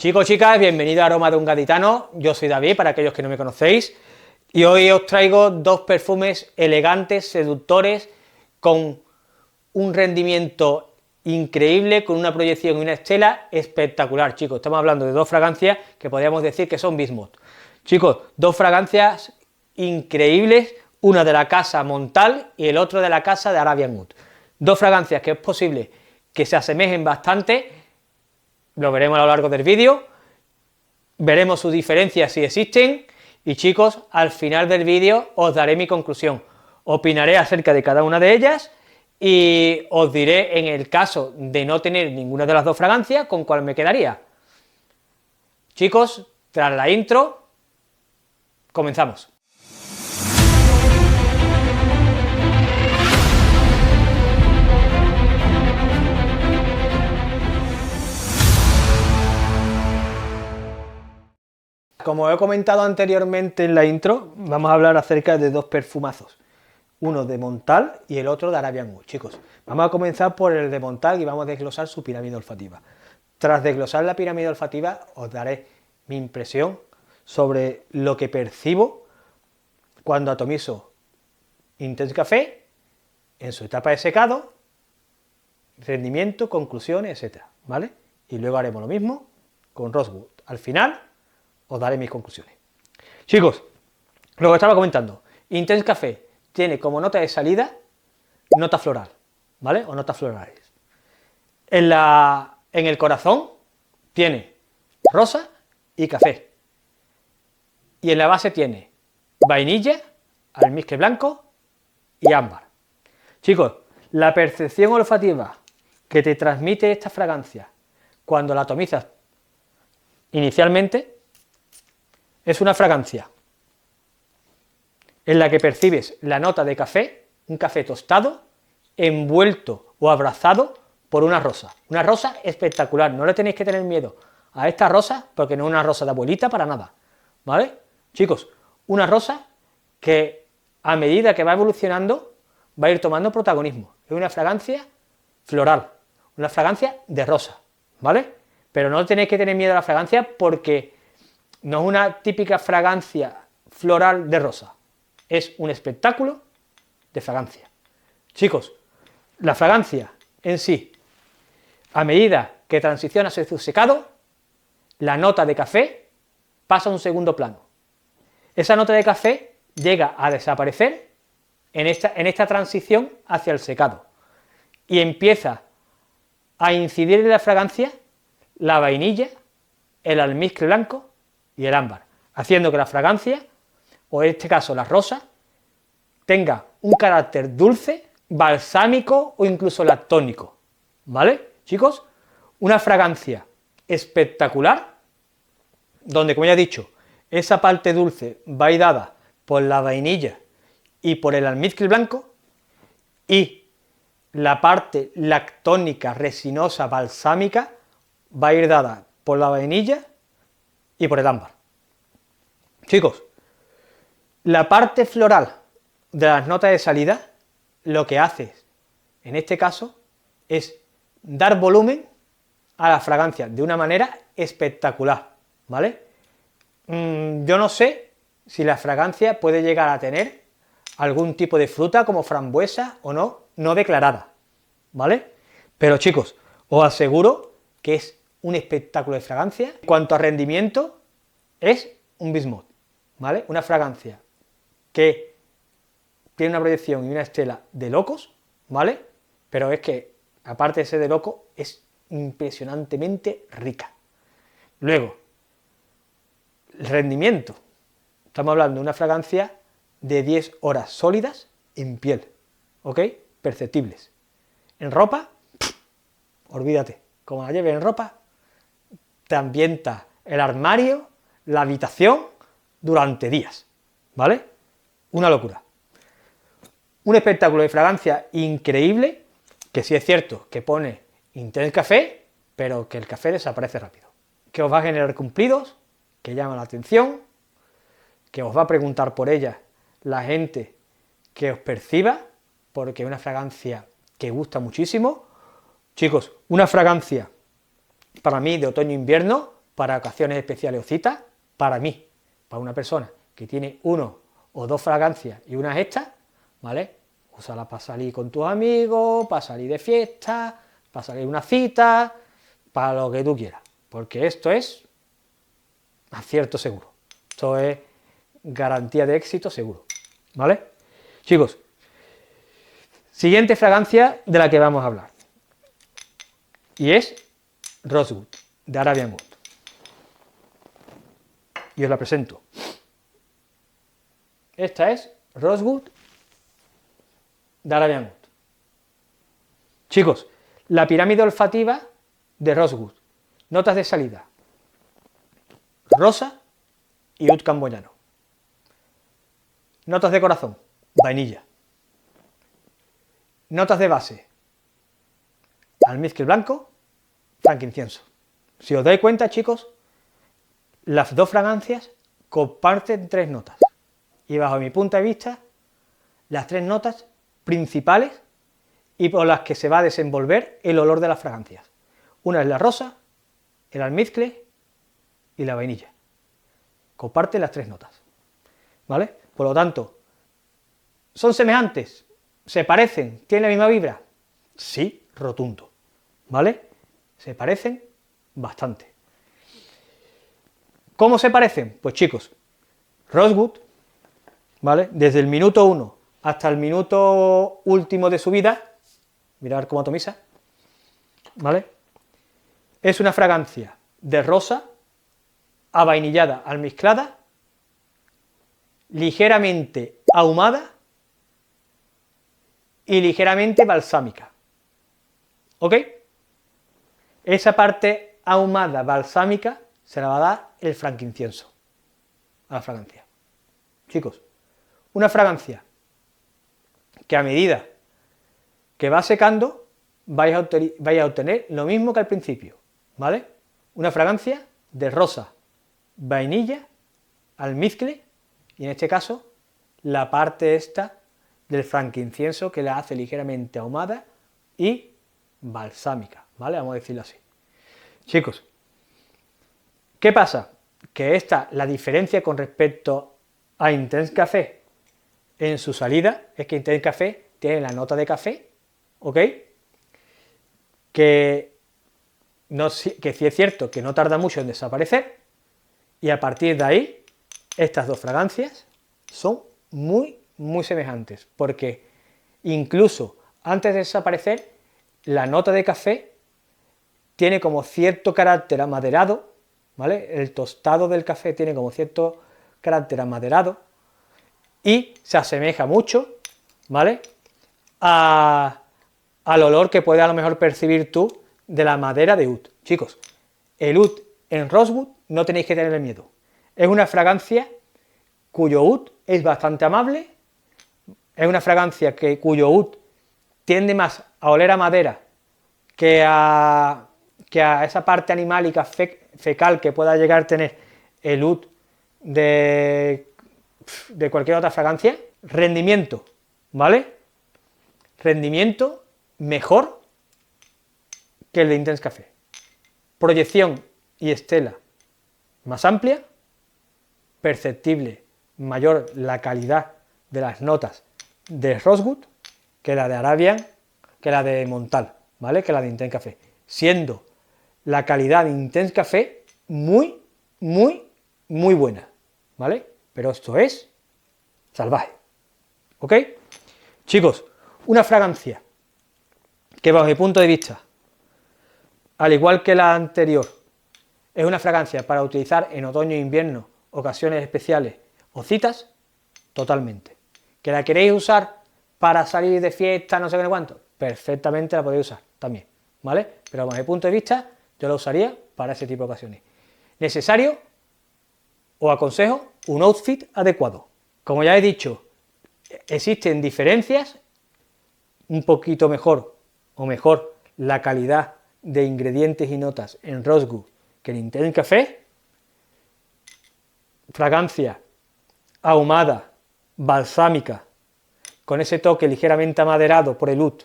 Chicos, chicas, bienvenidos a Aroma de un Gaditano. Yo soy David, para aquellos que no me conocéis, y hoy os traigo dos perfumes elegantes, seductores, con un rendimiento increíble, con una proyección y una estela espectacular. Chicos, estamos hablando de dos fragancias que podríamos decir que son Bismuth. Chicos, dos fragancias increíbles, una de la casa Montal y el otro de la casa de Arabian Oud. Dos fragancias que es posible que se asemejen bastante. Lo veremos a lo largo del vídeo, veremos sus diferencias si existen, y chicos, al final del vídeo os daré mi conclusión, opinaré acerca de cada una de ellas, y os diré, en el caso de no tener ninguna de las dos fragancias, con cuál me quedaría. Chicos, tras la intro, comenzamos. Como he comentado anteriormente en la intro, vamos a hablar acerca de dos perfumazos, uno de Montal y el otro de Arabian Oud. Chicos, vamos a comenzar por el de Montal y vamos a desglosar su pirámide olfativa. Tras desglosar la pirámide olfativa, os daré mi impresión sobre lo que percibo cuando atomizo Intense Café en su etapa de secado, rendimiento, conclusiones, etc., ¿vale? Y luego haremos lo mismo con Rosewood. Al final os daré mis conclusiones. Chicos, lo que estaba comentando, Intense Café tiene como nota de salida nota floral, ¿vale? O notas florales. En el corazón tiene rosa y café. Y en la base tiene vainilla, almizcle blanco y ámbar. Chicos, la percepción olfativa que te transmite esta fragancia cuando la atomizas inicialmente es una fragancia en la que percibes la nota de café, un café tostado, envuelto o abrazado por una rosa espectacular. No le tenéis que tener miedo a esta rosa, porque no es una rosa de abuelita para nada, ¿vale? Chicos, una rosa que a medida que va evolucionando va a ir tomando protagonismo. Es una fragancia floral, una fragancia de rosa, ¿vale? Pero no tenéis que tener miedo a la fragancia porque no es una típica fragancia floral de rosa, es un espectáculo de fragancia. Chicos, la fragancia en sí, a medida que transiciona hacia su secado, la nota de café pasa a un segundo plano. Esa nota de café llega a desaparecer en esta transición hacia el secado, y empieza a incidir en la fragancia la vainilla, el almizcle blanco y el ámbar, haciendo que la fragancia, o en este caso la rosa, tenga un carácter dulce, balsámico o incluso lactónico, ¿vale, chicos? Una fragancia espectacular, donde, como ya he dicho, esa parte dulce va a ir dada por la vainilla y por el almizcle blanco, y la parte lactónica, resinosa, balsámica, va a ir dada por la vainilla y por el ámbar. Chicos, la parte floral de las notas de salida, lo que hace, en este caso, es dar volumen a la fragancia de una manera espectacular, ¿vale? Yo no sé si la fragancia puede llegar a tener algún tipo de fruta como frambuesa o no declarada, ¿vale? Pero chicos, os aseguro que es un espectáculo de fragancia. En cuanto a rendimiento, es un Bismuth, ¿vale? Una fragancia que tiene una proyección y una estela de locos, ¿vale? Pero es que, aparte de ser de loco, es impresionantemente rica. Luego, el rendimiento. Estamos hablando de una fragancia de 10 horas sólidas en piel, ¿ok? Perceptibles. En ropa, olvídate, como la lleves en ropa, te ambienta el armario, la habitación, durante días, ¿vale? Una locura. Un espectáculo de fragancia increíble, que sí es cierto que pone Intense Café, pero que el café desaparece rápido, que os va a generar cumplidos, que llama la atención, que os va a preguntar por ella la gente que os perciba, porque es una fragancia que gusta muchísimo. Chicos, una fragancia para mí de otoño-invierno, para ocasiones especiales o citas, para mí, para una persona que tiene uno o dos fragancias y unas estas, ¿vale? Úsala para salir con tus amigos, para salir de fiesta, para salir a una cita, para lo que tú quieras, porque esto es acierto seguro, esto es garantía de éxito seguro, ¿vale? Chicos, siguiente fragancia de la que vamos a hablar, y es Rosewood, de Arabian Wood, y os la presento. Esta es Rosewood de Arabian Wood. Chicos, la pirámide olfativa de Rosewood, notas de salida, rosa y oud camboyano. Notas de corazón, vainilla. Notas de base, almizcle blanco, frankincienso. Si os dais cuenta, chicos, las dos fragancias comparten tres notas, y bajo mi punto de vista, las tres notas principales y por las que se va a desenvolver el olor de las fragancias. Una es la rosa, el almizcle y la vainilla. Comparten las tres notas, ¿vale? Por lo tanto, ¿son semejantes? ¿Se parecen? ¿Tienen la misma vibra? Sí, rotundo, ¿vale? Se parecen bastante. ¿Cómo se parecen? Pues chicos, Rosewood, ¿vale? Desde el minuto 1 hasta el minuto último de su vida, mirad cómo atomiza, ¿vale? Es una fragancia de rosa, avainillada, almizclada, ligeramente ahumada y ligeramente balsámica, ¿ok? Esa parte ahumada, balsámica, se la va a dar el frankincienso a la fragancia. Chicos, una fragancia que a medida que va secando vais a obtener lo mismo que al principio, ¿vale? Una fragancia de rosa, vainilla, almizcle, y en este caso la parte esta del frankincienso que la hace ligeramente ahumada y balsámica, ¿vale? Vamos a decirlo así. Chicos, ¿qué pasa? Que la diferencia con respecto a Intense Café en su salida es que Intense Café tiene la nota de café, ¿ok? Que sí es cierto que no tarda mucho en desaparecer, y a partir de ahí, estas dos fragancias son muy, muy semejantes, porque incluso antes de desaparecer, la nota de café tiene como cierto carácter amaderado, ¿vale? El tostado del café tiene como cierto carácter amaderado, y se asemeja mucho, ¿vale?, al olor que puedes a lo mejor percibir tú de la madera de oud. Chicos, el oud en Rosewood no tenéis que tener miedo, es una fragancia cuyo oud es bastante amable, es una fragancia cuyo oud tiende más a oler a madera que a esa parte animálica fecal que pueda llegar a tener el oud de cualquier otra fragancia. Rendimiento, ¿vale? Rendimiento mejor que el de Intense Café. Proyección y estela más amplia, perceptible mayor la calidad de las notas de Rosewood que la de Arabian, que la de Montal, ¿vale?, que la de Intense Café, siendo la calidad de Intense Café muy, muy, muy buena, ¿vale? Pero esto es salvaje, ¿ok? Chicos, una fragancia que bajo mi punto de vista, al igual que la anterior, es una fragancia para utilizar en otoño e invierno, ocasiones especiales o citas, totalmente. ¿Que la queréis usar para salir de fiesta, no sé qué cuánto? Perfectamente la podéis usar también, ¿vale? Pero bajo mi punto de vista, yo la usaría para ese tipo de ocasiones. Necesario, os aconsejo un outfit adecuado. Como ya he dicho, existen diferencias, un poquito mejor o mejor la calidad de ingredientes y notas en Rosewood que en Intense Café, fragancia ahumada, balsámica, con ese toque ligeramente amaderado por el oud,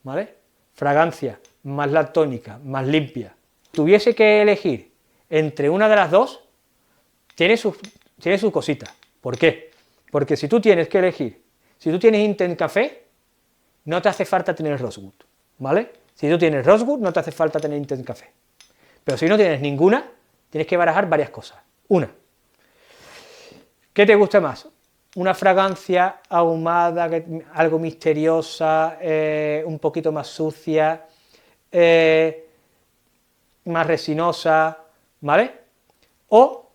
¿vale? Fragancia más lactónica, más limpia. Tuviese que elegir entre una de las dos tiene su cosita. ¿Por qué? Porque si tú tienes que elegir, si tú tienes Intense Café, no te hace falta tener Rosewood, ¿vale? Si tú tienes Rosewood, no te hace falta tener Intense Café. Pero si no tienes ninguna, tienes que barajar varias cosas. Una, ¿qué te gusta más? Una fragancia ahumada, algo misteriosa, un poquito más sucia, más resinosa, ¿vale? O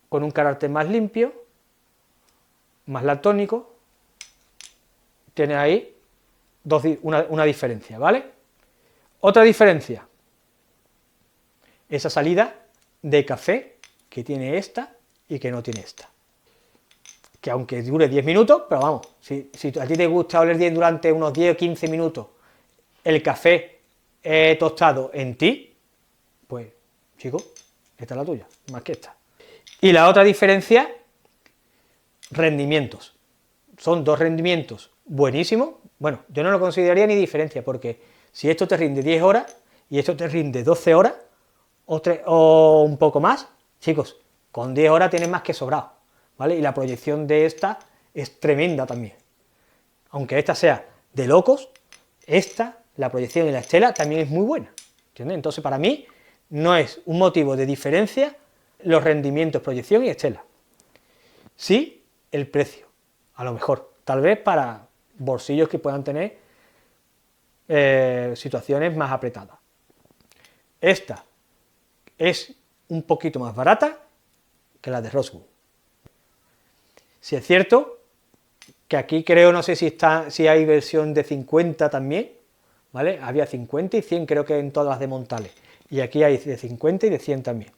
con un carácter más limpio, más lactónico, tienes ahí una diferencia, ¿vale? Otra diferencia, esa salida de café que tiene esta y que no tiene esta. Que aunque dure 10 minutos, pero vamos, si a ti te gusta oler bien durante unos 10 o 15 minutos el café tostado en ti, pues, chico, esta es la tuya, más que esta. Y la otra diferencia, rendimientos. Son dos rendimientos buenísimos. Bueno, yo no lo consideraría ni diferencia, porque si esto te rinde 10 horas y esto te rinde 12 horas o un poco más, chicos, con 10 horas tienes más que sobrado, ¿vale? Y la proyección de esta es tremenda también. Aunque esta sea de locos, la proyección y la estela también es muy buena, ¿entiendes? Entonces, para mí, no es un motivo de diferencia los rendimientos, proyección y estela. Sí, el precio, a lo mejor, tal vez para bolsillos que puedan tener situaciones más apretadas. Esta es un poquito más barata que la de Rosewood. Si es cierto que aquí creo, no sé si hay versión de 50 también, ¿vale? Había 50 y 100 creo que en todas las de Montale, y aquí hay de 50 y de 100 también.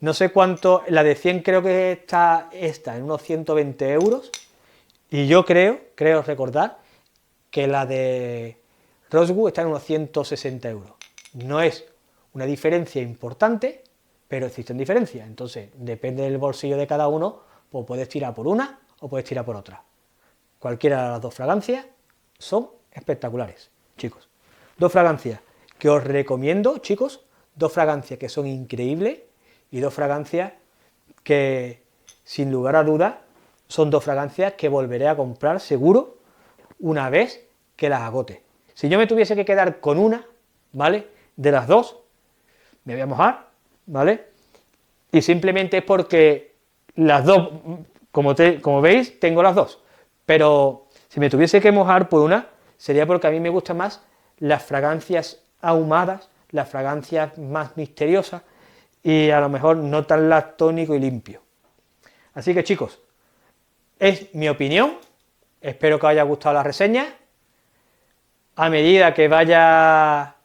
No sé cuánto, la de 100 creo que está en unos 120 euros, y yo creo recordar que la de Rosewood está en unos 160 euros. No es una diferencia importante, pero existen diferencias, entonces depende del bolsillo de cada uno, pues puedes tirar por una o puedes tirar por otra. Cualquiera de las dos fragancias son espectaculares, chicos. Dos fragancias que os recomiendo, chicos, dos fragancias que son increíbles y dos fragancias que, sin lugar a dudas, son dos fragancias que volveré a comprar seguro una vez que las agote. Si yo me tuviese que quedar con una, ¿vale?, de las dos, me voy a mojar, ¿vale?, y simplemente es porque las dos, como veis, tengo las dos, pero si me tuviese que mojar por una, sería porque a mí me gustan más las fragancias ahumadas, las fragancias más misteriosas, y a lo mejor no tan lactónico y limpio. Así que, chicos, es mi opinión, espero que os haya gustado la reseña. A medida que vaya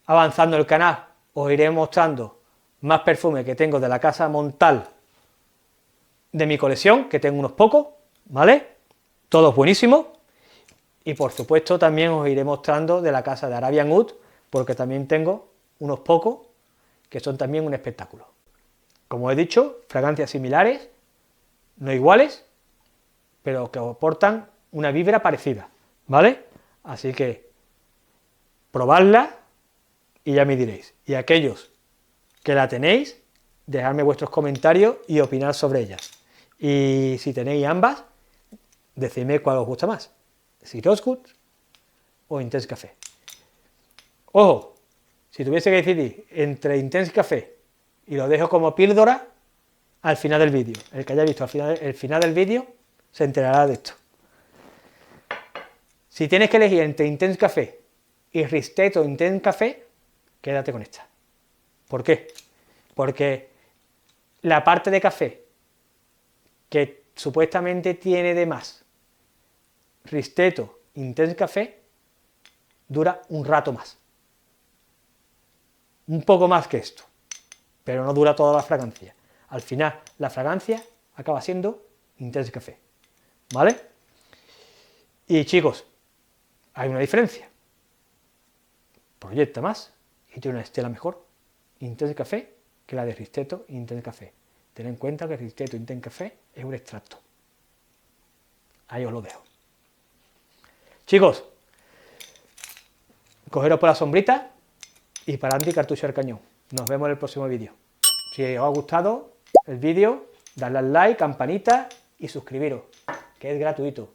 avanzando el canal, os iré mostrando más perfumes que tengo de la casa Montal de mi colección, que tengo unos pocos, ¿vale? Todos buenísimos, y por supuesto también os iré mostrando de la casa de Arabian Oud, porque también tengo unos pocos que son también un espectáculo. Como he dicho, fragancias similares, no iguales, pero que aportan una vibra parecida, ¿vale? Así que probadla y ya me diréis. Y aquellos que la tenéis, dejadme vuestros comentarios y opinad sobre ellas. Y si tenéis ambas, decidme cuál os gusta más, si Rosewood o Intense Café. Ojo, si tuviese que decidir entre Intense Café, y lo dejo como píldora al final del vídeo, el que haya visto el final del vídeo se enterará de esto. Si tienes que elegir entre Intense Café y Ristretto Intense Café, quédate con esta. ¿Por qué? Porque la parte de café que supuestamente tiene de más Ristretto Intense Café dura un rato más. Un poco más que esto, pero no dura toda la fragancia. Al final, la fragancia acaba siendo Intense Café, ¿vale? Y chicos, hay una diferencia. Proyecta más y tiene una estela mejor Intense Café que la de Ristretto Intense Café. Ten en cuenta que Ristretto Intense Café es un extracto. Ahí os lo dejo. Chicos, cogeros por la sombrita y para adelante y cartucho al cañón. Nos vemos en el próximo vídeo. Si os ha gustado el vídeo, dadle al like, campanita y suscribiros, que es gratuito.